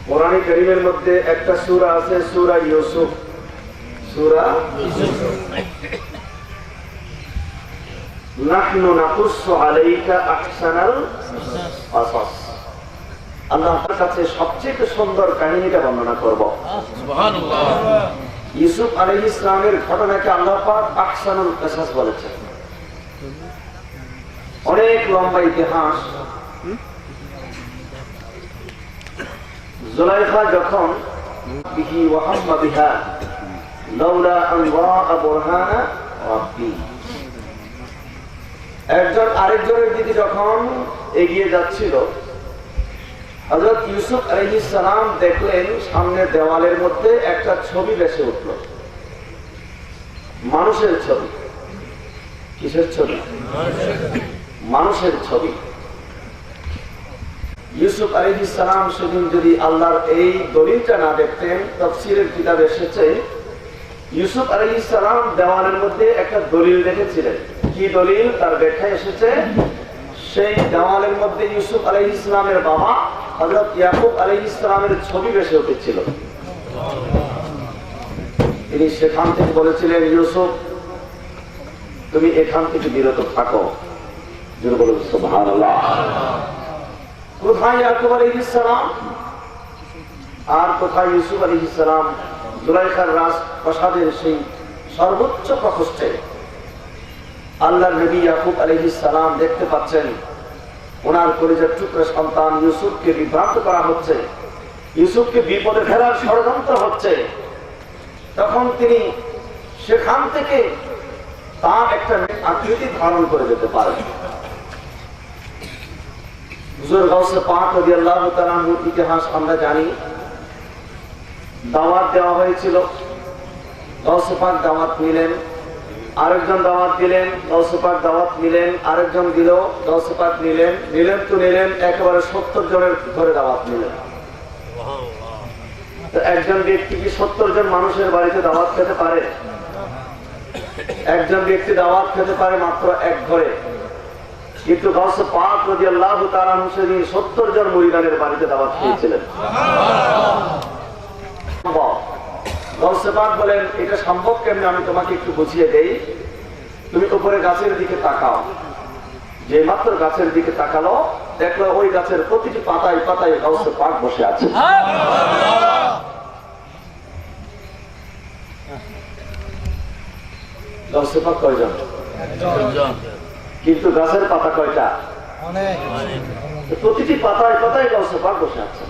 কোরআনে কারীমের মধ্যে একটা সূরা আছে, সূরা ইউসুফ। সূরা নাহনু নাকুসু আলাইকা আহসানাল কাসাস। আল্লাহর কাছে সবচেয়ে সুন্দর কাহিনীটা বর্ণনা করব। সুবহানাল্লাহ। ইউসুফ আলাইহিস সালামের ঘটনাকে আল্লাহ পাক আহসানুল কাসাস বলেছেন। অনেক লম্বা ইতিহাস। জুলাইখা যখন বিহি ওয়া হাম্মা বিহা লাউলা আন রাআ বুরহানা রাব্বি, একজন আরেকজনের দিকে যখন এগিয়ে যাচ্ছিল, হযরত ইউসুফ আলাইহিস সালাম দেখলেন সামনের দেওয়ালের মধ্যে একটা ছবি ভেসে উঠল। মানুষের ছবি। কিসের ছবি? মানুষের ছবি। ইউসুফ আলাইহিস সালাম সেদিন যদি আল্লাহর এই দলিলটা না দেখতেন, তাফসীরের কিতাবে এসেছে ইউসুফ আলাইহিস সালাম দেওয়ালের মধ্যে একটা দলিল দেখেছিলেন। কি দলিল? তার ব্যাখ্যায় এসেছে সেই দেওয়ালের মধ্যে ইউসুফ আলাইহিস সালামের বাবা হযরত ইয়াকুব আলাইহিস সালামের ছবি ভেসে উঠেছিল। তিনি সেখান থেকে বলেছিলেন, ইউসুফ তুমি এখান থেকে বিরত থাকো। যিনি বলেন সুবহানাল্লাহ। কোথায় ইয়াকুব আলাইহিস সালাম আর কোথায় ইউসুফ আলাইহিস সালাম? জুলাইখার রাজপ্রাসাদের সেই সর্বোচ্চ প্রকোষ্ঠে আল্লাহর নবী ইয়াকুব আলাইহিস সালাম দেখতে পাচ্ছেন ওনার কলিজার টুকরা সন্তান ইউসুফকে বিভ্রান্ত করা হচ্ছে, ইউসুফকে বিপদে ফেলার ষড়যন্ত্র হচ্ছে। তখন তিনি সেখান থেকে তার একটা আকৃতি ধারণ করে যেতে পারেন। হুজুর গাউসে পাক রাদিয়াল্লাহু তাআলা আনহুর ইতিহাস আমরা জানি। দাওয়াত দেওয়া হয়েছিল, গাউসে পাক দাওয়াত নিলেন, আরেকজন দাওয়াত দিলেন, গাউসে পাক দাওয়াত নিলেন, আরেকজন দিল, গাউসে পাক নিলেন, একেবারে 70 জনের ধরে দাওয়াত নিলেন। তো একজন ব্যক্তি কি 70 জন মানুষের বাড়িতে দাওয়াত খেতে পারে? একজন ব্যক্তি দাওয়াত খেতে পারে মাত্র এক ঘরে। কিন্তু গাউসে পাক রাদিয়াল্লাহু তাআলা আনহু সেদিন 70 জন মুরিদানের বাড়িতে দাওয়াত খেয়েছিলেন। গাউসে পাক বলেন, এটা সম্ভব কেমনে? আমি তোমাকে একটু বুঝিয়ে দেই। তুমি উপরে গাছের দিকে তাকাও। যে মাত্র গাছের দিকে তাকালো, দেখলো ওই গাছের প্রতিটি পাতায় পাতায় গাউসে পাক বসে আছে। গাউসে পাক কয়জন? কিন্তু গাছের পাতা কয়টা? প্রতিটি পাতায় পাতায় গাউসে পাক বসে আছে।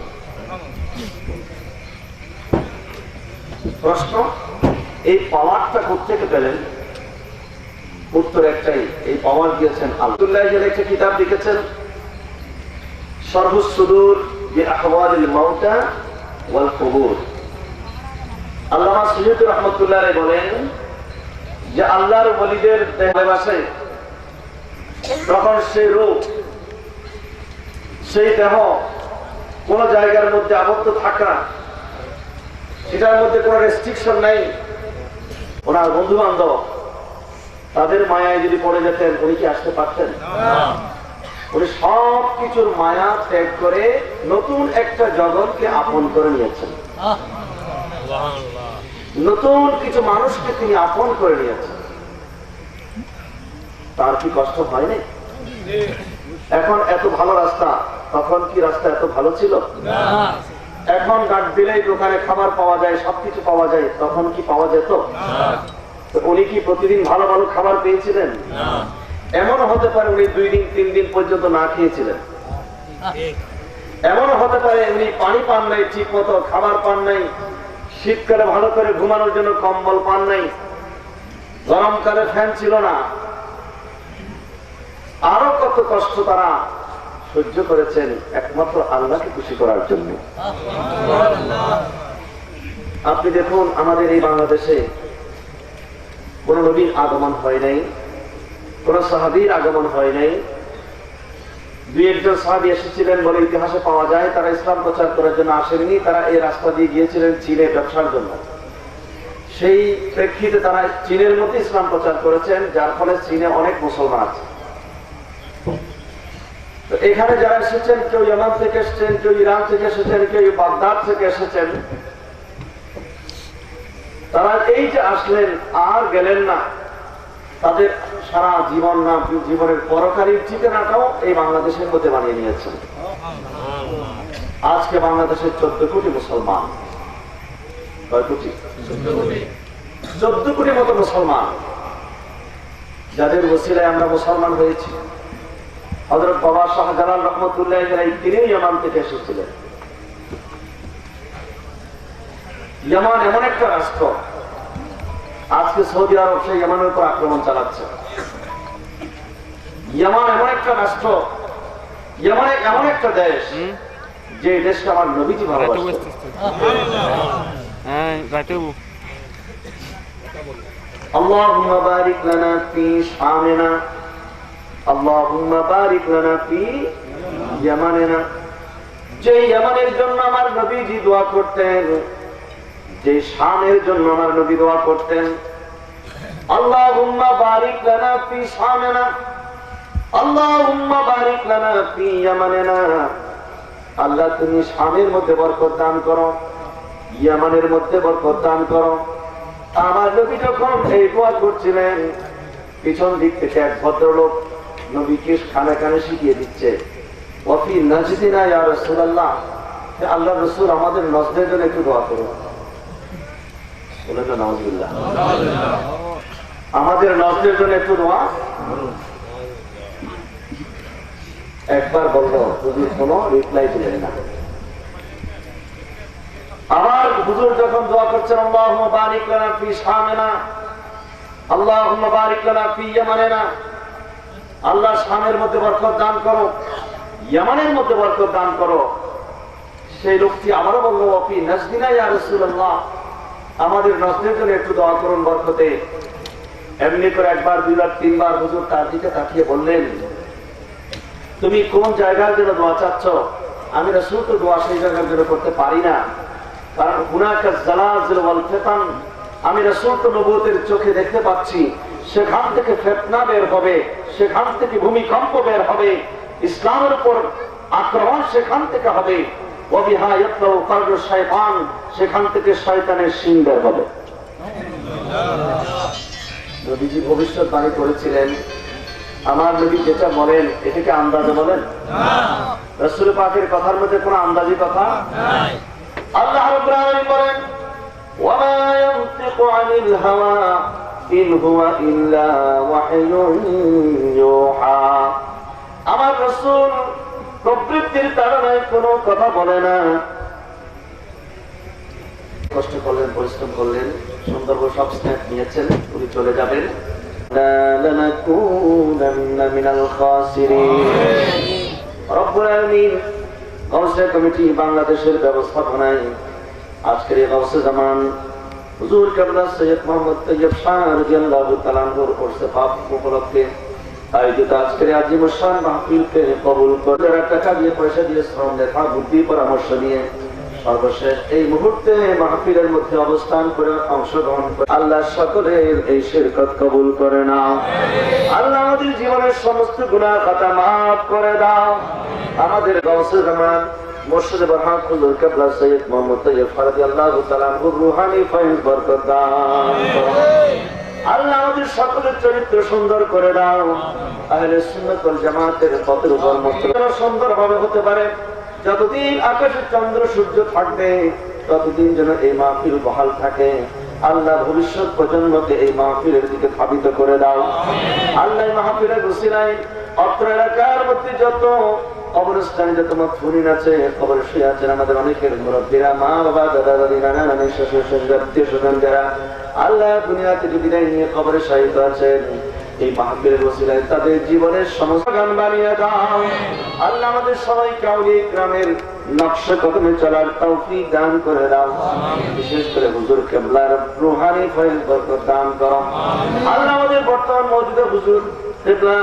প্রশ্ন, এই পাওয়ারটা কোথেকে পেলেন? উত্তর একটাই, এই পাওয়ার দিয়েছেন আব্দুল্লাহ। একটা কিতাব লিখেছেন শরহুস সুদুর বিআহওয়ালিল মাউতা ওয়াল কুবুর। আল্লামা সুয়ুতী রাহমাতুল্লাহ আলাইহি বলেন যে আল্লাহর ওলিদের দেহে বাসে তখন সেই রূপ, সেই দেহ কোন জায়গার মধ্যে আবদ্ধ থাকা, সেটার মধ্যে কোনো রেস্ট্রিকশন নাই। ওনার বন্ধু বান্ধব তাদের মায়ায় যদি পড়ে যেতেন, উনি কি আসতে পারতেন? উনি সব কিছুর মায়া ত্যাগ করে নতুন একটা জগৎকে আপন করে নিয়েছেন। নতুন কিছু মানুষকে তিনি আপন করে নিয়েছেন। তার কি কষ্ট হয়নি? এখন এত ভালো রাস্তা, তখন কি রাস্তা এত ভালো ছিল? এখন ডাক দিলেই দোকানে খাবার পাওয়া যায়, সবকিছু পাওয়া যায়, তখন কি পাওয়া যেত? উনি কি প্রতিদিন ভালো ভালো খাবার পেয়েছিলেন? এমনও হতে পারে উনি 2 দিন 3 দিন পর্যন্ত না খেয়েছিলেন। এমনও হতে পারে উনি পানি পান নাই, ঠিক মতো খাবার পান নাই, শীতকালে ভালো করে ঘুমানোর জন্য কম্বল পান নাই, গরমকালে ফ্যান ছিল না। আরো কত কষ্ট তারা সহ্য করেছেন একমাত্র আল্লাহকে খুশি করার জন্য। আপনি দেখুন, আমাদের এই বাংলাদেশে কোন নবীর আগমন হয় নাই, কোন সাহাবীর আগমন হয় নাই। 2-1 জন সাহাবী এসেছিলেন বলে ইতিহাসে পাওয়া যায়। তারা ইসলাম প্রচার করার জন্য আসেননি, তারা এই রাস্তা দিয়ে গিয়েছিলেন চীনে ব্যবসার জন্য। সেই প্রেক্ষিতে তারা চীনের মধ্যে ইসলাম প্রচার করেছেন, যার ফলে চীনে অনেক মুসলমান আছে। তো এখানে যারা এসেছেন, কেউ ইয়ামান থেকে এসেছেন, কেউ ইরান থেকে এসেছেন, কেউ বাগদাদ থেকে এসেছেন, তারা এই যে আসলেন আর গেলেন না, তাদের সারা জীবনের পরকালীন ঠিকানাটাও এই বাংলাদেশের মধ্যে বানিয়ে নিয়েছেন। আজকে বাংলাদেশের 14 কোটি মুসলমান, 14 কোটি মতো মুসলমান, যাদের ওসিলায় আমরা মুসলমান হয়েছি। হযরত বাবা শাহজালাল রহমতুল্লাহ আলাইহি তিনি ইয়ামান থেকে এসেছিলেন। ইয়ামান এমন একটা রাষ্ট্র, আজকে সৌদি আরব সেই ইয়ামানের উপর আক্রমণ চালাচ্ছে। ইয়ামান এমন একটা রাষ্ট্র, ইয়ামান এমন একটা দেশ, যে দেশকে আমার নবীজি ভালোবাসেন। আল্লাহুম্মা বারিক লানা ফি শামিনা, আল্লাহুম্মা বারিক লানা ফি ইয়ামানিনা। যে ইয়ামানের জন্য আমার নবীজি দোয়া করতেন, যে শামের জন্য আমার নবী দোয়া করতেন, আল্লাহুম্মা বারিক লানা ফি শামিনা, আল্লাহুম্মা বারিক লানা ফি ইয়ামানিনা। আল্লাহ তুমি শামের মধ্যে বরকত দান করো, ইয়ামানের মধ্যে বরকত দান করো। আমার নবী যখন এই দোয়া করছিলেন, পিছন দিক থেকে এক ভদ্রলোক নবীকে কানে কানে শিখিয়ে দিচ্ছে, ওয়াফি নাজদিনা ইয়া রাসূলুল্লাহ, আল্লাহ রাসূল আমাদের নজদের জন্য একটু দোয়া করুন। বলেন না নাউজুবিল্লাহ, আমাদের নজদের জন্য একটু দোয়া। একবার বললো, হুজুর কোনো রিপ্লাই দিলেন না। আবার হুজুর যখন দোয়া করছেন, আল্লাহুম্মা বারিক লানা ফি শামিনা, আল্লাহুম্মা বারিক লানা ফি ইয়ামানিনা, আল্লাহ শামের মধ্যে বরকত দান করো, ইয়ামানের মধ্যে বরকত দান করো। সেই লোকটি আবারও বলল, ওয়াফি নাজদিনা ইয়া রাসূলুল্লাহ, আমাদের নজদের জন্য একটু দোয়া করুন বরকতে। এমনি করে একবার, দুইবার, তিনবার হুজুর তার দিকে তাকিয়ে বললেন, তুমি কোন জায়গার জন্য দোয়া চাচ্ছ? আমি রাসূল তো দোয়া সেই জায়গার জন্য করতে পারি না, কারণ হুনাকা জালাজিল ওয়াল ফিতান, আমি রাসূল তো নবুয়তের চোখে দেখতে পাচ্ছি, সেখান থেকে ফিতনা বের হবে, সেখান থেকে ভূমিকম্প বের হবে, ইসলামের উপর আক্রমণ সেখান থেকে হবে, ওয়াবিহা ইয়াতলাউ কাররু শাইতান, সেখান থেকে শয়তানের শিং বের হবে। নবীজি ভবিষ্যৎবাণী করেছিলেন। আমার নবী যেটা বলেন এটাকে আন্দাজে বলেন না, রাসূল পাকের কথার মধ্যে কোনো আন্দাজি কথা নাই। আল্লাহ রাব্বুল আলামিন বলেন, ওয়ামা ইয়ানতিকু আনিল হাওয়া ইন হুয়া ইল্লা ওয়াহয়ুন ইউহা। আমার রাসূল প্রবৃত্তির তাড়নায় কোনো কথা বলে না। কষ্ট করলেন, পরিশ্রম করলেন, সুন্দর সব স্ন্যাপ নিয়েছেন, উনি চলে যাবেন। লানাকুনান্না মিনাল খাসিরিন। রব্বুল আলামিন গাউসে কমিটি বাংলাদেশের ব্যবস্থাপনায় আজকের এই গাউসে জামান হুজুর কেবলা সৈয়দ মোহাম্মদ তৈয়ব শাহ রাদিয়াল্লাহু তাআলা আনহুর কোর্সে পাপ উপলক্ষে আয়োজিত আজকের আজিমুস শান মাহফিলকে কবুল করে, টাকা দিয়ে, পয়সা দিয়ে, শ্রম দেখা, বুদ্ধি, পরামর্শ দিয়ে সর্বশেষ এই মুহূর্তে মাহফিলের মধ্যে অবস্থান করে অংশগ্রহণ করে আল্লাহ সকলের এই শিরকত কবুল করে নাও। আল্লাহ আমাদের জীবনের সমস্ত গুনাহ খাতা মাফ করে দাও। আমাদের গাউসে জামান মুর্শিদ বরহাত হুজুর কেবলা সৈয়দ মোহাম্মদ তৈয়ব রাদিয়াল্লাহু তাআলা আনহুর রূহানি ফয়েজ বরকত দান করো। আল্লাহ আমাদের সকলের চরিত্র সুন্দর করে দাও। আহলে সুন্নাত ওয়াল জামাতের পথের উপর মুস্তাকিম সুন্দরভাবে হতে পারে। যতদিন আকাশে চন্দ্র সূর্য থাকবে ততদিন যেন এই মাহফিল বহাল থাকে। আল্লাহ ভবিষ্যৎ প্রজন্মকে এই মাহফিলের দিকে ধাবিত করে দাও। আল্লাহ মাহফিলের উসিলায় অত্র এলাকার মধ্যে যত কবরস্থানে যত মাফুরিন আছে, কবরে শুয়ে আছেন আমাদের অনেকের মুরব্বীরা, মা বাবা, দাদা দাদি, নানা নানি, শ্বশুর শাশুড়ি, আত্মীয় স্বজন যারা আল্লাহ দুনিয়া থেকে বিদায় নিয়ে কবরে শায়িত আছেন, এই মাহফিলের ওসিলায় তাদের জীবনের সমস্ত গান বানিয়ে দাও। আল্লাহ আমাদের সবাইকে আউলিয়া ইকরামের নকশা কদমে চলার তৌফিক দান করে দাও। বিশেষ করে হুজুর কেবলার রূহানি ফয়েজ বরকত দান করো। আল্লাহ আমাদের বর্তমান মওজুদা হুজুর কেবলা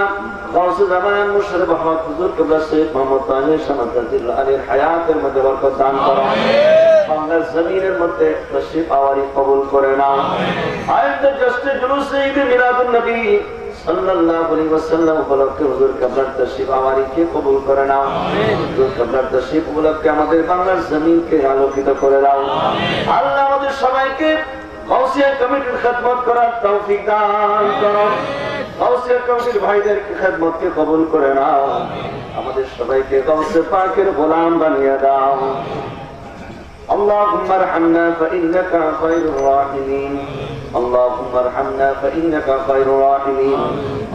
গাউসে জামান মুর্শিদ বরহাত হুজুর কেবলা সৈয়দ মোহাম্মদ তাহির শাহ রাদিয়াল্লাহু আনহুর হায়াতের মধ্যে বরকত দান করো। বাংলার জমিনের মধ্যে তশরিফ আওয়ারি কবুল করে নাও। আয়াতে জশ্নে জুলুসে ঈদ মিলাদুন নবী সাল্লাল্লাহু আলাইহি ওয়াসাল্লাম উপলক্ষে হুজুর কিবলার তশরিফ আওয়ারিকে কবুল করে নাও। হুজুর কিবলার তশরিফ উপলক্ষে আমাদের বাংলার জমিনকে আলোকিত করে দাও। আল্লাহ আমাদের সবাইকে গাউসিয়া কমিটির খিদমত করার তৌফিক দান করো। গাউসিয়া কমিটির ভাইদেরকে খিদমতকে কবুল করে নাও। আমাদের সবাইকে গাউসে পাকের গোলাম বানিয়ে দাও। اللهم ارحمنا فإنك خير الراحمين. اللهم ارحمنا فإنك خير الراحمين.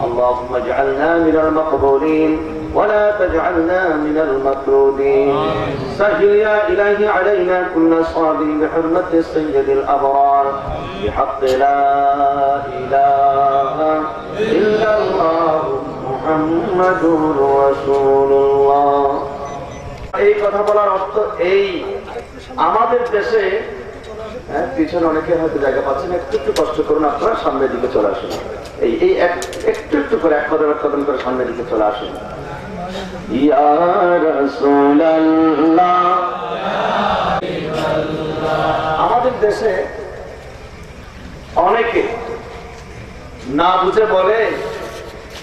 اللهم اجعلنا من المقبولين ولا تجعلنا من المطرودين. سهل يا إلهي علينا كل صابر بحرمة سيد الأبرار بحق لا إله إلا الله محمد رسول الله. এই কথা বলার অর্থ এই, আমাদের দেশে পিছনে অনেকে হয়তো জায়গা পাচ্ছেন, একটু একটু কষ্ট করুন, আপনারা সামনের দিকে চলে আসুন। এই একটু একটু করে এক কদম করে সামনের দিকে চলে আসুন। ইয়া রাসূলুল্লাহ। আমাদের দেশে অনেকে না বুঝে বলে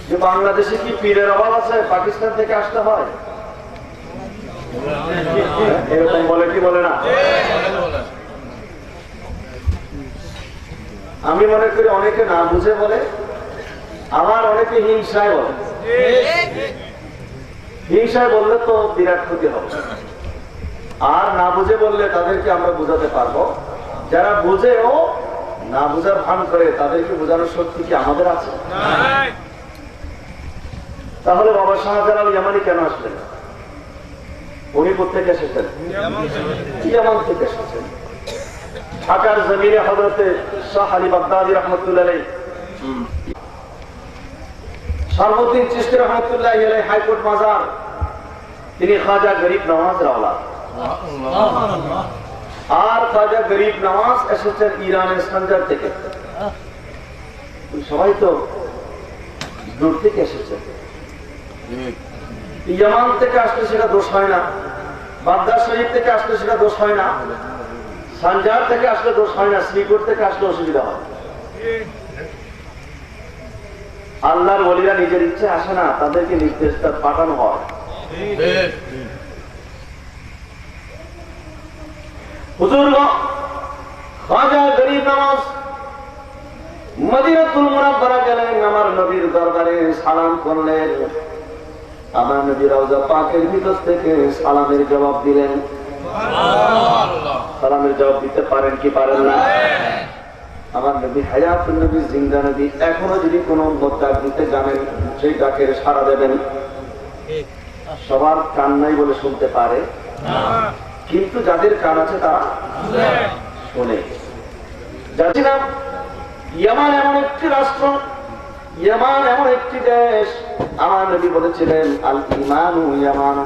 যে বাংলাদেশে কি পীরের অভাব আছে, পাকিস্তান থেকে আসতে হয়, এরকম বলে কি বলে না? আমি মনে করি অনেকে না বুঝে বলে, আবার অনেকে হিংসায় বলে। হিংসায় বললে তো বিরাট ক্ষতি হবে, আর না বুঝে বললে তাদেরকে আমরা বুঝাতে পারবো। যারা বুঝেও না বুঝার ভান করে তাদেরকে বোঝানোর শক্তি কি আমাদের আছে? তাহলে বাবা শাহজালাল ইয়ামানি কেন আসলেন? উনি কোথেকে এসেছেন? ইয়ামান থেকে এসেছেন। ঢাকার জমিনে হযরতে শাহ আলী বাগদাদী রাহমাতুল্লাহ আলাইহি, শারফুদ্দিন চিশতি রাহমাতুল্লাহ আলাইহি হাইকোর্ট মাজার, তিনি খাজা গরিব নওয়াজের আওলাদ। আর খাজা গরিব নওয়াজ এসেছেন ইরানের সঞ্জার থেকে। সবাই তো দূর থেকে এসেছেন। ইয়ামান থেকে আসলে সেটা দোষ হয় না, বাগদাদ শরীফ থেকে আসলে সেটা দোষ হয় না, সানজার থেকে আসলে দোষ হয় না, শ্রীপুর থেকে আসলে অসুবিধা হয়। আল্লাহর ওলিরা নিজের ইচ্ছে আসে না, তাদেরকে নির্দেশ পাঠানো হয়। হুজুর খাজা গরিব নওয়াজ মদিনাতুল মুনাওয়ারা গেলেন, আমার নবীর দরবারে সালাম করলেন। আমার নবী রওজা পাকের ভিতর থেকে সালামের জবাব দিলেন। সালামের জবাব দিতে পারেন কি পারেন না? আমার নবী হায়াতুন নবী, জিন্দা নবী, এখনো যদি কোনো ডাক দিতে জানেন সেই ডাকের সাড়া দেবেন। সবার কান নাই বলে শুনতে পারে, কিন্তু যাদের কান আছে তারা শোনে। যাচ্ছিলাম ইয়ামান এমন একটি রাষ্ট্র, ইয়ামান এমন একটি দেশ, আমার নবী বলেছিলেন আল ঈমানু ইয়ামান।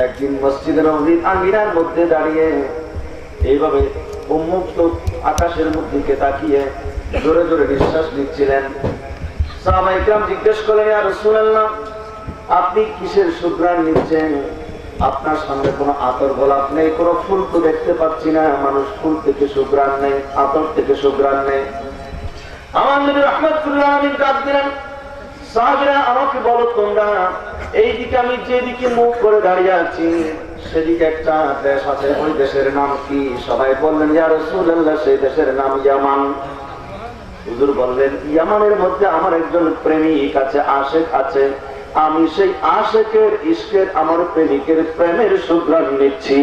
একদিন মসজিদে নববীর আঙ্গিনার মধ্যে দাঁড়িয়ে এইভাবে উন্মুক্ত আকাশের মধ্যে তাকিয়ে জোরে জোরে নিঃশ্বাস নিচ্ছিলেন। সাহাবায়ে কিরাম জিজ্ঞেস করলেন, ইয়া রাসূলুল্লাহ, আপনি কিসের সুঘ্রাণ নিচ্ছেন? আপনার সামনে কোনো আতর গোলাপ নেই, কোনো ফুল তো দেখতে পাচ্ছি না। মানুষ ফুল থেকে সুঘ্রাণ নেই, আতর থেকে সুঘ্রাণ নেই। আমার নবী রাহমাতুল্লাহ আলাইহি ডাক দিলেন, সাহাবীরা আমাকে বলো, তোমরা এইদিকে আমি যেদিকে মুখ করে দাঁড়িয়ে আছি সেদিকে একটা দেশ আছে, ওই দেশের নাম কি? সবাই বললেন, ইয়া রাসূলুল্লাহ, সেই দেশের নাম ইয়ামান। হুজুর বললেন, ইয়ামানের মধ্যে আমার একজন প্রেমিক আছে, আশিক আছে, আমি সেই আশিকের ইশকের, আমার প্রেমিকের প্রেমের সুঘ্রাণ নিচ্ছি।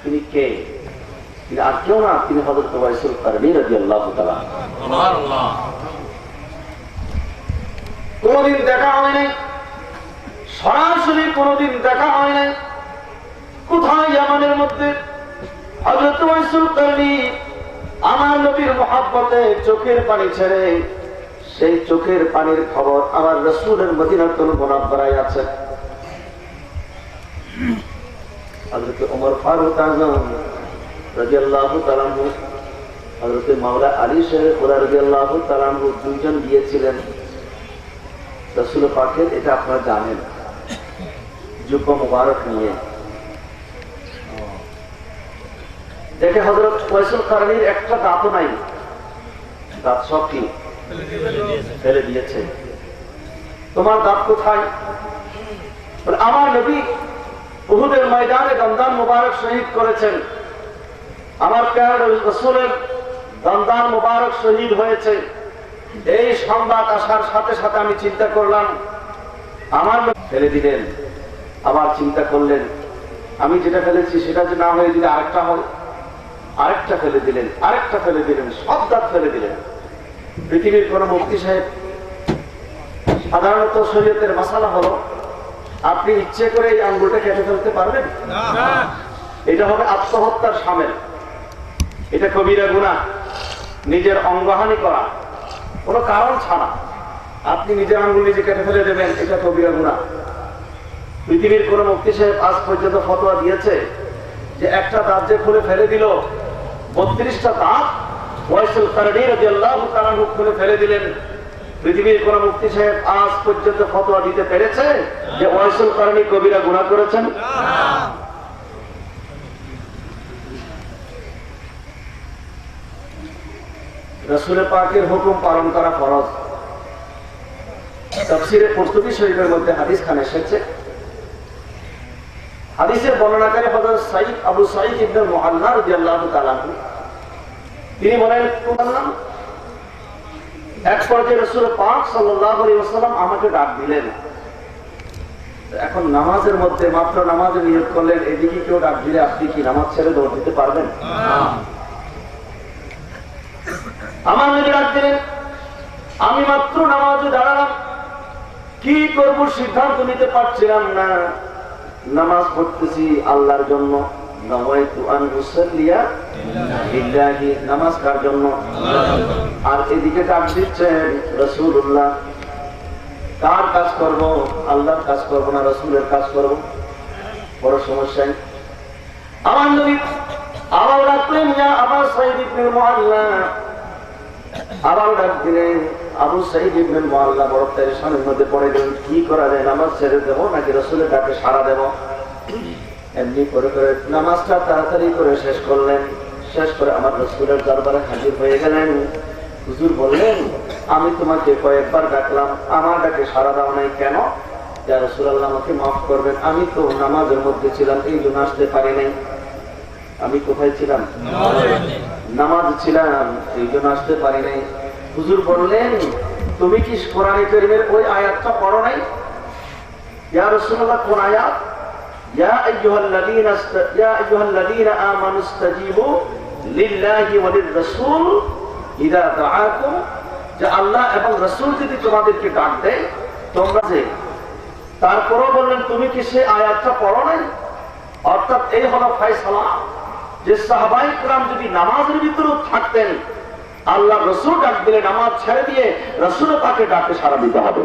তিনি কে? তিনি আর কেউ না, তিনি হযরত ওয়াইসুল কারনী রাদিয়াল্লাহু তাআলা। সুবহানাল্লাহ। কোনদিন দেখা হয় নাই, সরাসরি কোনদিন দেখা হয় নাই। কোথায়? ইয়ামানের মধ্যে। হযরত ওয়াইসুল কারনী আমার নবীর মহব্বতে চোখের পানি ছেড়ে, সেই চোখের পানির খবর আমার রাসূলের মদিনাতুল মুনাওয়ারায় আছে। হযরত ওমর ফারুক আযম রাদিয়াল্লাহু তাআলা আনহু, হযরত মাওলা আলী সাহেব রাদিয়াল্লাহু তাআলা আনহু দুইজন গিয়েছিলেন রাসূল পাকের, এটা আপনারা জানেন, জুব্বা মুবারক নিয়ে দেখে হযরত ওয়াইসুল কারনীর একটা দাঁতও নাই, দাঁত সব কি ফেলে দিয়েছে। তোমার দাঁত কোথায়? বলে আমার নবী উহুদের ময়দানে দন্দান মুবারক শহীদ করেছেন, আমার প্যারা রাসূলের দন্দান মুবারক শহীদ হয়েছে। এই সংবাদ আসার সাথে সাথে আমি চিন্তা করলাম আমার ফেলে দিলেন। আবার চিন্তা করলেন আমি যেটা ফেলেছি সেটা যে না হয়ে যদি আরেকটা হয়, আরেকটা ফেলে দিলেন, আরেকটা ফেলে দিলেন, সব দাঁত ফেলে দিলেন। পৃথিবীর কোন মুফতি সাহেব, সাধারণত শরীয়তের মাসালা হলো আপনি ইচ্ছে করে এই আঙ্গুলটা কেটে ফেলতে পারবেন না, এটা হবে আত্মহত্যার শামিল, এটা কবিরা গুনাহ, নিজের অঙ্গহানি করা কোনো কারণ ছাড়া আপনি নিজের আঙ্গুল নিজে কেটে ফেলে দেবেন, এটা কবিরা গুনাহ। পৃথিবীর কোন মুফতি সাহেব আজ পর্যন্ত ফতোয়া দিয়েছে যে একটা দাঁত যে খুলে ফেলে দিল, 32টা দাঁত ওয়াইসুল কারনী রাদিয়াল্লাহু তাআলা খুলে ফেলে দিলেন, পৃথিবীর কোন মুফতি সাহেব আজ পর্যন্ত ফতোয়া দিতে পেরেছে যে ওয়াইসুল কারনী কবিরা গুনাহ করেছেন? রাসূল পাকের হুকুম পালন করা ফরজ। তাফসীরে কুরতুবী শরীফের মধ্যে হাদিস খান এসেছে, হাদিসের বর্ণনাকারী হযরত সাঈদ আবু সাঈদ ইবনে মুআল্লা রাদিয়াল্লাহু তাআলা তিনি বলেন এক পর্যায়ে রাসূল পাক সাল্লাল্লাহু আলাইহি ওয়াসাল্লাম আমাকে ডাক দিলেন। এখন নামাজের মধ্যে মাত্র নামাজে নিয়ত করলেন, এদিকে কেউ ডাক দিলে আপনি কি নামাজ ছেড়ে দৌড় দিতে পারবেন? আমার নবী ডাক দিলেন, আমি মাত্র নামাজে দাঁড়ালাম, কি করব সিদ্ধান্ত নিতে পারছিলাম না। নামাজ পড়তেছি আল্লাহর জন্য, নাওয়াইতু আন উসাল্লিয়া লিল্লাহি, নামাজ কার জন্য? আর এদিকে ডাক দিচ্ছেন রাসূলুল্লাহ, কার কাজ করব? আল্লাহর কাজ করব না রাসূলের কাজ করব? বড় সমস্যা। আমার নবী আবার ডাকলেন, ইয়া আবু সাঈদ ইবনে মুআল্লা, আবার ডাক দিলেন। আবু সাঈদ ইবনে মুআল্লা বড় পেরেশানির মধ্যে পড়ে গেলেন, কি করা যায়, নামাজ ছেড়ে দেব নাকি রাসূলের ডাকে সাড়া দেব? এমনি করে করে নামাজটা তাড়াতাড়ি করে শেষ করলেন। শেষ করে আমার রাসূলের দরবারে হাজির হয়ে গেলেন। হুজুর বললেন, আমি তোমাকে কয়েকবার ডাকলাম, আমার ডাকে সাড়া দাও নাই কেন? ইয়া রাসূলুল্লাহ, আমাকে মাফ করবেন, আমি তো নামাজের মধ্যে ছিলাম, এই জন্য আসতে পারি নাই। আমি কোথায় ছিলাম? নামাজ ছিলাম, এই জন্য আসতে পারি নাই। হুজুর বললেন, তুমি কি কোরআনে কারীমের ওই আয়াতটা পড়ো নাই? ইয়া রাসূলুল্লাহ, কোন আয়াত? ইয়া আইয়ুহাল্লাযীনা আমানু ইসতাজীবু লিল্লাহি ওয়া লির-রাসূল ইযা দাআকুম, যে আল্লাহ এবং রাসূল যদি তোমাদেরকে ডাক দেয় তোমরা যে। তারপরও বললেন, তুমি কি সেই আয়াতটা পড়ো নাই? অর্থাৎ এই হলো ফয়সালা যে সাহাবায়ে কেরাম যদি নামাজের ভিতরে থাকতেন, আল্লাহ রাসূল ডাক দিলে নামাজ ছেড়ে দিয়ে রাসূলের পাকে ডাকে সাড়া দিতে হবে।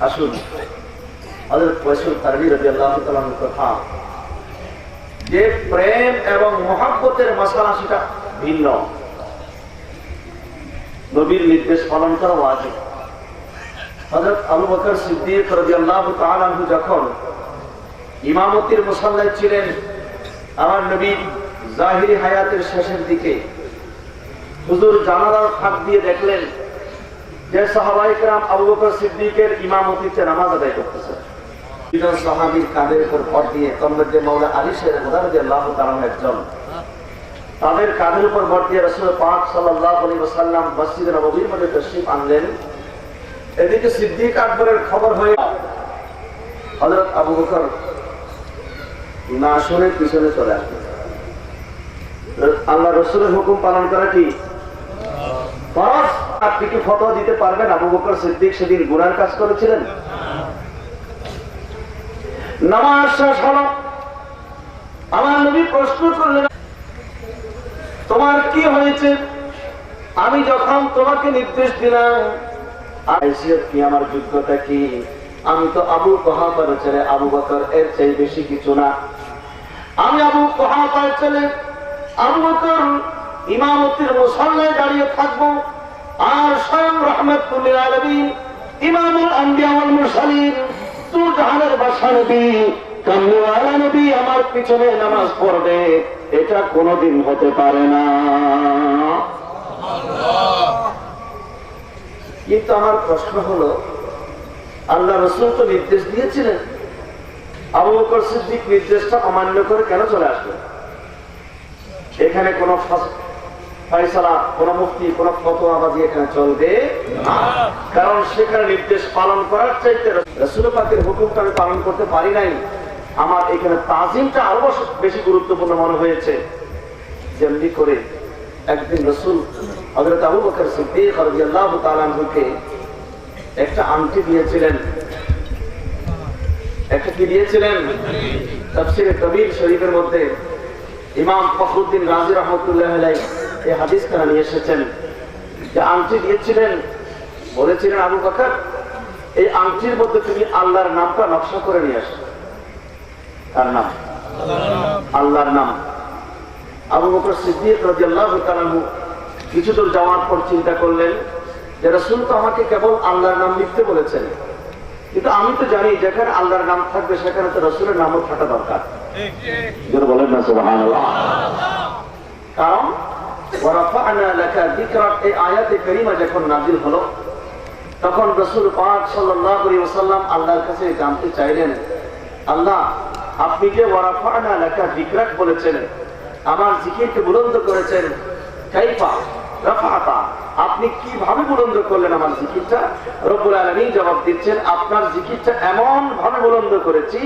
আসুন হযরত ওয়াইসুল কারনী রাদিয়াল্লাহু তাআলার কথা, যে প্রেম এবং মহব্বতের মাসালা সেটা ভিন্ন। নবীর নির্দেশ পালন করা ওয়াজিব। হযরত আবু বকর সিদ্দিক রাদিয়াল্লাহু তাআলা যখন ইমামতির মুসাল্লায় ছিলেন, আমার নবী জাহিরি হায়াতের শেষের দিকে হুজুর জানালার ফাঁক দিয়ে দেখলেন যে সাহাবায়ে কেরাম আবু বকর সিদ্দিকের ইমামতিতে নামাজ আদায় করতেছে। দুজন সাহাবীর কাঁধের উপর ভর দিয়ে, তার মধ্যে মাওলা আলী রাদিয়াল্লাহু তাআলা একজন, তাদের কাঁধের উপর ভর দিয়ে রাসূল পাক সাল্লাল্লাহু আলাইহি ওয়াসাল্লাম মসজিদে নববীর মধ্যে তাশরীফ আনলেন। এদিকে সিদ্দিক আকবরের খবর হয়ে হযরত আবু বকর না শুনে পিছনে চলে আসলেন। আল্লাহ রাসূলের হুকুম পালন করা কি ফরজ? আপনি কি ফতোয়া দিতে পারবেন আবু বকর সিদ্দিক সেদিন গুনার কাজ করেছিলেন? নামাজ শেষ হলো, আমার নবী প্রশ্ন করলেন, তোমার কি হয়েছে? আমি যখন তোমাকে নির্দেশ দিলাম, আইসিয়ত কি, আমার যোগ্যতা কি? আমি তো আবু কুহাফার ছেলে আবু বকর, এর চেয়ে বেশি কিছু না। আমি আবু কুহাফার ছেলে আবু বকর ইমামতির মুসাল্লায় দাঁড়িয়ে থাকবো, আর স্বয়ং রাহমাতুল লিল আলামিন ইমামুল আম্বিয়া ওয়াল মুরসালিন জাহানের বাসা নবী, কামলিওয়ালা নবী আমার পিছনে নামাজ পড়বে, এটা কোনোদিন হতে পারে না। কিন্তু আমার প্রশ্ন হলো, আল্লাহ রাসূল তো নির্দেশ দিয়েছিলেন, আবু বকর সিদ্দিক নির্দেশটা অমান্য করে কেন চলে আসবে? এখানে কোন ফয়সালা, কোন মুফতি, কোন ফতোয়াবাজি এখানে চলবে না। কারণ সেখানে নির্দেশ পালন করার চাইতে রাসূল পাকের হুকুমটা আমি পালন করতে পারি নাই, আমার এখানে তাজিমটা আরো বেশি গুরুত্বপূর্ণ মনে হয়েছে। যেমনি করে একদিন রাসূল হযরত আবু বকর সিদ্দিক রাদিয়াল্লাহু তাআলা আনহুকে একটা আংটি দিয়েছিলেন। একটা কি দিয়েছিলেন? তাফসীরে কবির শরীফের মধ্যে ইমাম ফখরুদ্দিন রাজি রাহমাতুল্লাহ আলাইহি এই হাদিসটা নিয়ে এসেছেন যে আংটি দিয়েছিলেন, বলেছিলেন আবু বকর এই আংটির মধ্যে তুমি আল্লাহর নামটা নকশা করে নিয়ে আসো। তার নাম আল্লাহর নাম। আবু বকর সিদ্দিক রাদিয়াল্লাহু তাআলা কিছু দূর যাওয়ার পর চিন্তা করলেন যে রাসূল তো আমাকে কেবল আল্লাহর নাম লিখতে বলেছেন, কিন্তু আমি তো জানি যেখানে আল্লাহর নাম থাকবে সেখানে তো রাসূলের নামও থাকা দরকার। যারা বলেন না সুবহানাল্লাহ। কারণ ওয়ারাফা'না লাকা যিকরাক এই আয়াতে কারীমা যখন নাযিল হলো তখন রাসূল পাক সাল্লাল্লাহু আলাইহি ওয়াসাল্লাম আল্লাহর কাছে জানতে চাইলেন, আল্লাহ আপনি যে ওয়ারাফা'না লাকা যিকরাক বলেছেন, আমার জিকিরকে বুলন্দ করেছেন, কাইফা রাফা'তা আপনি কিভাবে বুলন্দ করলেন আমার জিকিরটা? রব্বুল আলামিন জবাব দিচ্ছেন, আপনার জিকিরটা এমন ভাবে বুলন্দ করেছি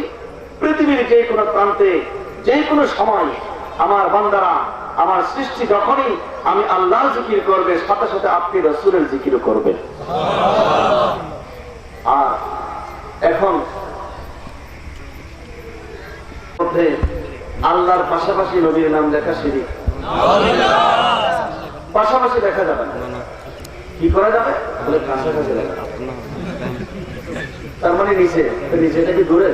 পৃথিবীর যে কোনো প্রান্তে যে কোনো সময় আমার বান্দারা, আমার সৃষ্টি যখনই আমি আল্লাহর জিকির করবে সাথে সাথে আপনি রাসূলের জিকিরও করবেন। আর এখন আল্লাহর পাশাপাশি নবীর নাম লেখা শিরক। পাশাপাশি দেখা যাবে না, কি করা যাবে? কাছাকাছি লেখা। তার মানে নিচে নিচেটা কি দূরে?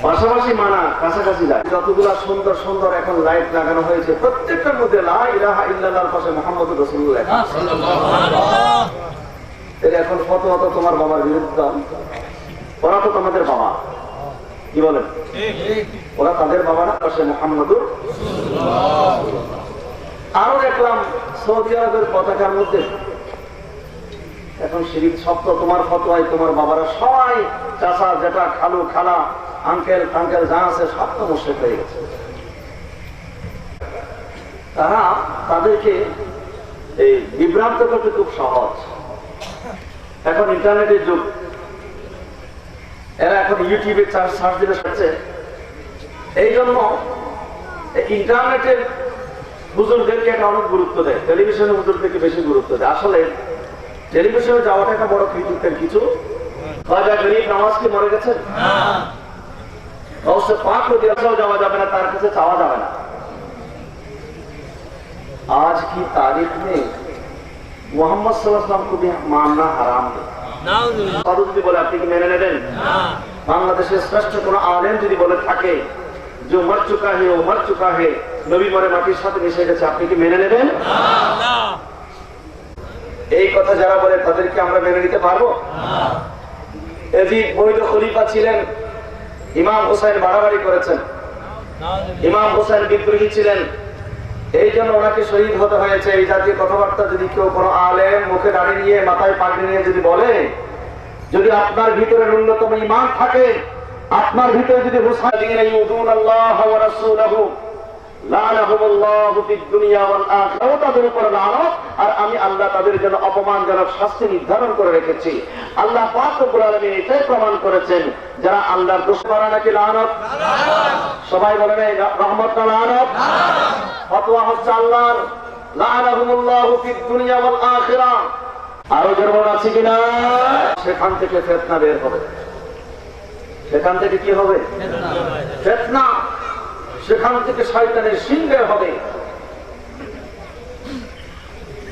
পাশাপাশি মানা, কাছাকাছি যায়। যতগুলা সুন্দর সুন্দর এখন লাইট লাগানো হয়েছে প্রত্যেকটার মধ্যে লা ইলাহা ইল্লাল্লাহর পাশে মুহাম্মদুর রাসূলুল্লাহ লেখা। এখন ফতোয়া তো তোমার বাবার বিরুদ্ধে, ওরা তো তোমাদের বাবা, কি বলেন? ওরা তাদের বাবা না, পাশে মুহাম্মদুর রাসূলুল্লাহ। আরো দেখলাম সৌদি আরবের পতাকার মধ্যে এখন শিরিক শব্দ, তোমার ফতোয়ায় তোমার বাবারা সবাই চাচা জেঠা খালু খালা আঙ্কেল টাঙ্কেল যা আছে সব তো মুশরিক হয়ে গেছে। তারা তাদেরকে এই বিভ্রান্ত করতে খুব সহজ। এখন ইন্টারনেটের যুগ, এরা এখন ইউটিউবে সার্চ দিলে হচ্ছে। এই জন্য ইন্টারনেটের হুজুরদেরকে একটা অনেক গুরুত্ব দেয়, টেলিভিশনের হুজুরদেরকে বেশি গুরুত্ব দেয়। আসলে টেলিভিশনে যাওয়াটা একটা বড় কৃতিত্বের কিছু। রাজা গরিব নামাজ কি মরে গেছেন? যাওয়া যাবে না, তার কাছে চাওয়া যাবে না। आज की तारीख में मोहम्मद सल्लल्लाहु अलैहि वसल्लम को भी मानना हराम है। যদি বলে আপনি কি মেনে নেবেন? বাংলাদেশের শ্রেষ্ঠ কোন আলেম যদি বলে থাকে जो मर चुका है वो मर चुका है, নবী মরে মাটির সাথে মিশে গেছে, আপনি কি মেনে নেবেন? না। এই কথা যারা বলে তাদেরকে আমরা মেনে নিতে পারবো? না। এজিদ বৈধ খলিফা ছিলেন, ইমাম হুসাইন বাড়াবাড়ি করেছেন, ইমাম হুসাইন বিদ্রোহী ছিলেন, এই জন্য ওনাকে শহীদ হতে হয়েছে। এই জাতীয় কথাবার্তা যদি কেউ কোনো আলেম মুখে দাঁড়িয়ে নিয়ে মাথায় পাগড়ি নিয়ে যদি বলে, যদি আপনার ভিতরে ন্যূনতম ঈমান থাকে, আপনার ভিতরে যদি হুসাইন ইউদুনাল্লাহ ওয়া রাসূলহু লানাহুমুল্লাহু ফিদ দুনিয়া ওয়াল আখিরাহ, তাদের উপর লানত আর আমি আল্লাহ তাদের জন্য অপমানজনক শাস্তি নির্ধারণ করে রেখেছি। আল্লাহ পাক রব্বুল আলামিন এটাই প্রমাণ করেছেন, যারা আল্লাহর দুশমন নাকি লানত, সবাই বলেন রহমত না লানত, ফতোয়া হচ্ছে আল্লাহর লানাহুমুল্লাহু ফিদ দুনিয়া ওয়াল আখিরাহ। আরো যেমন আছে কিনা, সেখান থেকে ফিতনা বের হবে। সেখান থেকে কি হবে? ফিতনা। সেখান থেকে শয়তানের শিং বের হবে।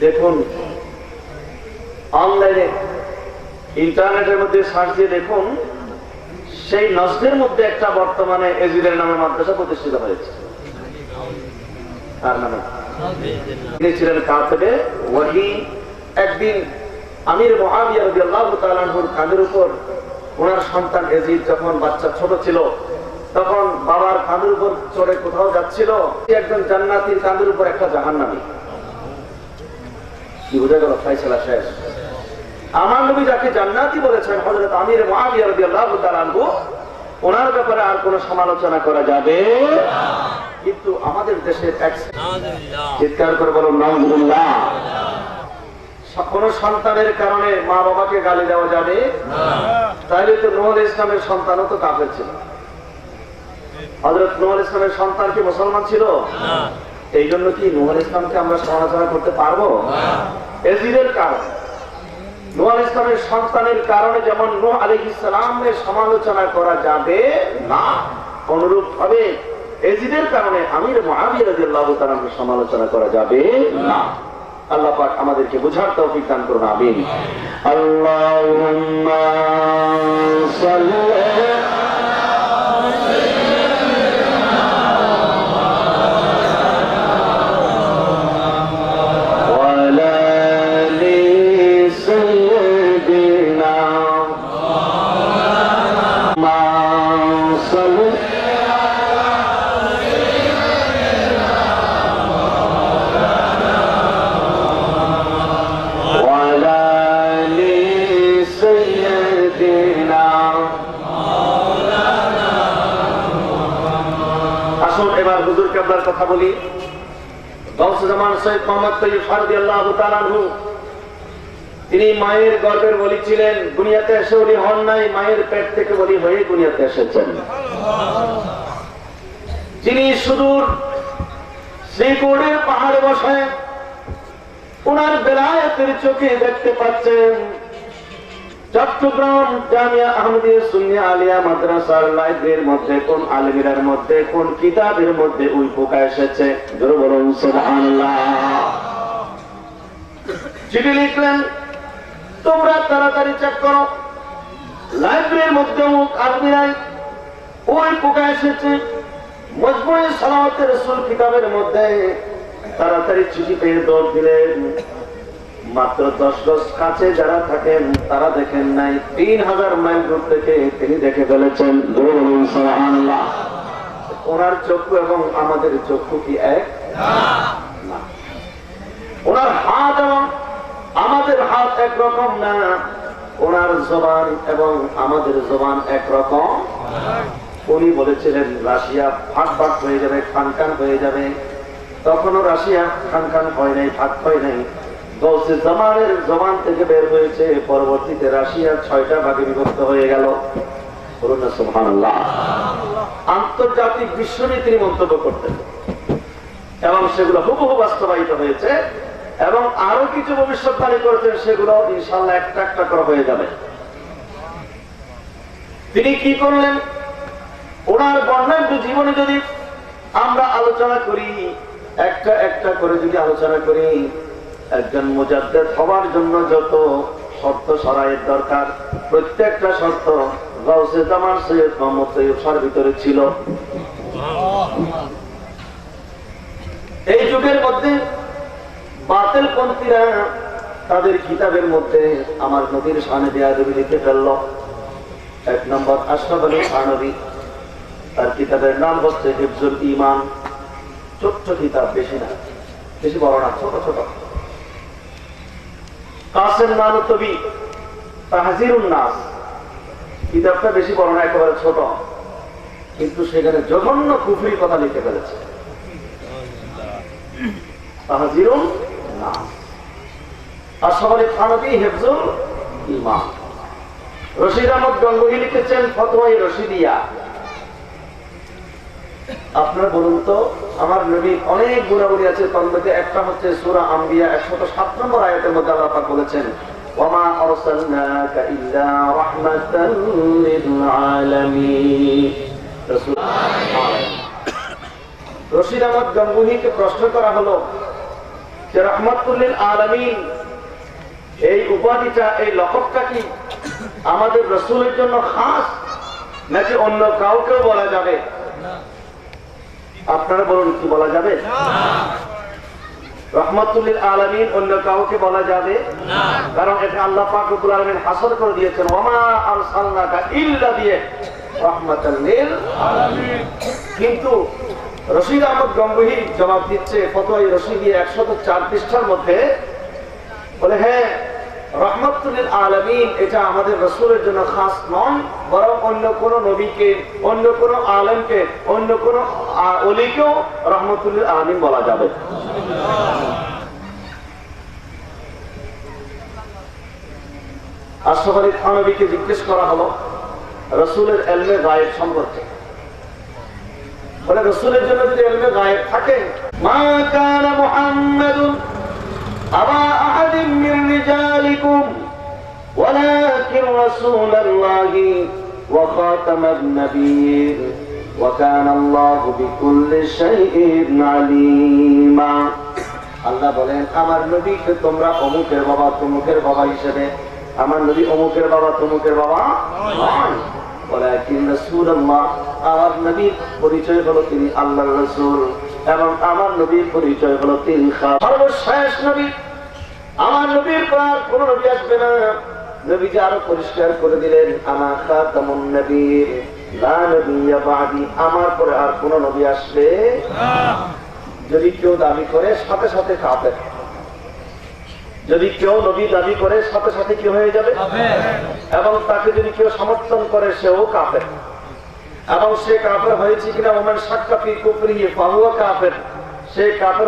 দেখুন অনলাইনে ইন্টারনেটের মধ্যে সার্চ দিয়ে দেখুন, সেই নজদের মধ্যে একটা বর্তমানে এজিদের নামে মাদ্রাসা প্রতিষ্ঠিত হয়েছে। তার নামে তিনি ছিলেন কাতেবে ওয়াহি। একদিন আমির মুআবিয়া রাদিয়াল্লাহু তাআলা আনহুর কাঁধের উপর ওনার সন্তান এজিদ যখন বাচ্চা ছোট ছিল তখন বাবার কাঁধের উপর চড়ে কোথাও যাচ্ছিল, একজন জান্নাতীর কাঁধের উপর একটা জাহান্নামী। কি বুঝা গেল? ফাইসালা শেষ। আমার নবী যাকে জান্নাতি বলেছেন হযরত আমির মুআবিয়া রাদিয়াল্লাহু তাআলা আনহু, ওনার ব্যাপারে আর কোনো সমালোচনা করা যাবে না। কিন্তু আমাদের দেশের চিৎকার করে বলুন নাউযুবিল্লাহ, কোন সন্তানের কারণে মা বাবাকে গালি দেওয়া যাবে না। তাইলে তো নূহ আলাইহিস সালামের সন্তানও তো কাফের ছিল। হযরত নূহ আলাইহিস সালামের সন্তান কি মুসলমান ছিল না? এই জন্য কি নূহ আলাইহিস সালামকে আমরা সমালোচনা করতে পারবো না? এজিদের কারণে, নূহ আলাইহিস সালামের সন্তানের কারণে যেমন নূহ আলাইহিস সালামের সমালোচনা করা যাবে না, অনুরূপ ভাবে এজিদের কারণে আমির মুআবিয়া রাদিয়াল্লাহু তাআলার সমালোচনা করা যাবে না। আল্লাহ পাক আমাদেরকে বুঝার তৌফিক দান করুন, আমিন। আল্লাহুম্মা সাল্লি কথা বলি। গাউসে জামান সৈয়দ মুহাম্মদ তৈয়ব রাদিয়াল্লাহু তাআলা আনহু, তিনি মায়ের গর্ভের ওলি ছিলেন। দুনিয়াতে এসে ওলি হন নাই, মায়ের পেট থেকে ওলি হয়ে দুনিয়াতে এসেছেন। যিনি সুদূর শ্রীকোটের পাহাড়ে বসে ওনার বেলায়েতের চোখে দেখতে পাচ্ছেন চট্টগ্রাম জামিয়া আহমদিয়া সুন্নিয়া আলিয়া মাদ্রাসার লাইব্রেরির মধ্যে কোন আলমিরার মধ্যে কোন কিতাবের মধ্যে ওই পোকা এসেছে। জোরে বলুন সুবহানাল্লাহ। চিঠি লিখলেন, তোমরা তাড়াতাড়ি চেক করো লাইব্রেরির মধ্যে আলমিরায় ওই পোকা এসেছে। মজমুয়ে সালাওয়াতের রাসূল কিতাবের মধ্যে তাড়াতাড়ি চিঠি পেয়ে দৌড় দিলেন। মাত্র 10 গজ কাছে যারা থাকেন তারা দেখেন নাই, 3000 মাইল দূর থেকে তিনি দেখে ফেলেছেন। সুবহানাল্লাহ। ওনার চক্ষু এবং আমাদের চক্ষু কি এক? না। ওনার হাত এবং আমাদের হাত একরকম না। ওনার জবান এবং আমাদের জবান একরকম। উনি বলেছিলেন রাশিয়া ফাট ফাট হয়ে যাবে, খান খান হয়ে যাবে। তখনও রাশিয়া খান খান হয় নাই, ফাট হয় নাই। গাউসে জামানের জবান থেকে বের হয়েছে, পরবর্তীতে রাশিয়া 6টা ভাগে বিভক্ত হয়ে গেল। সুবহানাল্লাহ। আন্তর্জাতিক বিশ্ব নিয়ে তিনি মন্তব্য করতেন এবং সেগুলো হুবহু বাস্তবায়িত হয়েছে এবং আরো কিছু ভবিষ্যৎবাণী করেছেন, সেগুলো ইনশাআল্লাহ একটা একটা করে হয়ে যাবে। তিনি কি করলেন? ওনার বর্ণাঢ্য জীবনে যদি আমরা আলোচনা করি, একটা একটা করে যদি আলোচনা করি, একজন মুজাদ্দিদ হওয়ার জন্য যত শর্ত শরায়েত দরকার প্রত্যেকটা শর্ত গাউসে জামান সৈয়দ মুহাম্মদ তৈয়ব শাহর ভিতরে ছিল। এই যুগের মধ্যে বাতিল পন্থীরা তাদের কিতাবের মধ্যে আমার নবীর শানে বেয়াদবি লিখে ফেলল। 1 নম্বর আশরাফ আলী থানভী, তার কিতাবের নাম হচ্ছে হিফজুল ঈমান। ছোট্ট কিতাব, বেশি না, বেশি বড় না, ছোট ছোট। কাসেম নানুতবি তাহজিরুন নাস, কিতাবটা বেশি বড় না, একেবারে ছোট, কিন্তু সেখানে জঘন্য কুফরি কথা লিখে ফেলেছে। তাহজিরুন নাস। আশরাফ আলী থানভী হিফজুল ঈমান। রশিদ আহমদ গঙ্গোহী লিখেছেন ফতোয়ায়ে রশিদিয়া। আপনারা বলুন তো, আমার নবীর অনেক গুণাবলী আছে, তার মধ্যে একটা হচ্ছে সূরা আম্বিয়া 107 নম্বর আয়াতের মধ্যে আল্লাহ পাক বলেছেন, ওয়ামা আরসালনাকা ইল্লা রাহমাতাল লিল আলামিন। রশিদ আহমদ গঙ্গোহীকে প্রশ্ন করা হলো যে রাহমাতুল লিল আলামিন এই উপাধিটা, এই লকবটা কি আমাদের রাসূলের জন্য খাস নাকি অন্য কাউকেও বলা যাবে? আপনারা বলুন, কি বলা যাবে? রহমাতুল লিল আলামিন অন্য কাউকে বলা যাবে না, কারণ এটা আল্লাহ পাক রব্বুল আলামিন হাসর করে দিয়েছেন ওয়ামা আরসালনাকা ইল্লা দিয়ে রাহমাতাল লিল আলামিন। কিন্তু রশিদ আহমদ গঙ্গোহী জবাব দিচ্ছে ফতোয়ায়ে রশিদিয়া 104 পৃষ্ঠার মধ্যে, বলে হ্যাঁ রাহমাতুল লিল আলামিন এটা আমাদের রাসূলের জন্য খাস নয়, বরং অন্য কোন নবীকে, অন্য কোন আলেমকে, অন্য কোন ওলিকেও রাহমাতুল লিল আলামিন বলা যাবে। আশরাফ আলী থানভীকে জিজ্ঞেস করা হলো রাসূলের ইলমে গায়েব সম্পর্কে, বলে রাসূলের জন্য যদি ইলমে গায়েব থাকে, মা কানা মুহাম্মাদুন আবা আহাদিন মিন রিজালিকুম ওয়ালাকিন রাসূলুল্লাহি ওয়া খাতামান নাবিয়্যিন ওয়া কানা আল্লাহু বিকুল্লি শাইইন আলীমা। আল্লাহ বলেন আমার নবীকে তোমরা অমুকের বাবা তমুকের বাবা হিসেবে, আমার নবী অমুকের বাবা তমুকের বাবা নয়, ওয়ালাকিন রাসূলুল্লাহ আমার নবীর পরিচয় হলো তিনি আল্লাহর রাসূল, এবং আমার নবীর পরিচয় হলো তিনি সর্বশেষ নবী। আমার নবীর পর কোন নবী আসবে না। নবীজি আরো পরিষ্কার করে দিলেন আনা খাতামুন নবীয়্যিন লা নবিয়্যা বাদি, আমার পরে আর কোন নবী আসবে না। যদি কেউ দাবি করে সাথে সাথে কাফের, যদি কেউ নবী দাবি করে সাথে সাথে কি হয়ে যাবে, এবং তাকে যদি কেউ সমর্থন করে সেও কাফের, এবং সে কাফের হয়েছে কিনা ওমান শাক্কা ফি কুফরিহি ফাহুয়া কাফের, সে কাফের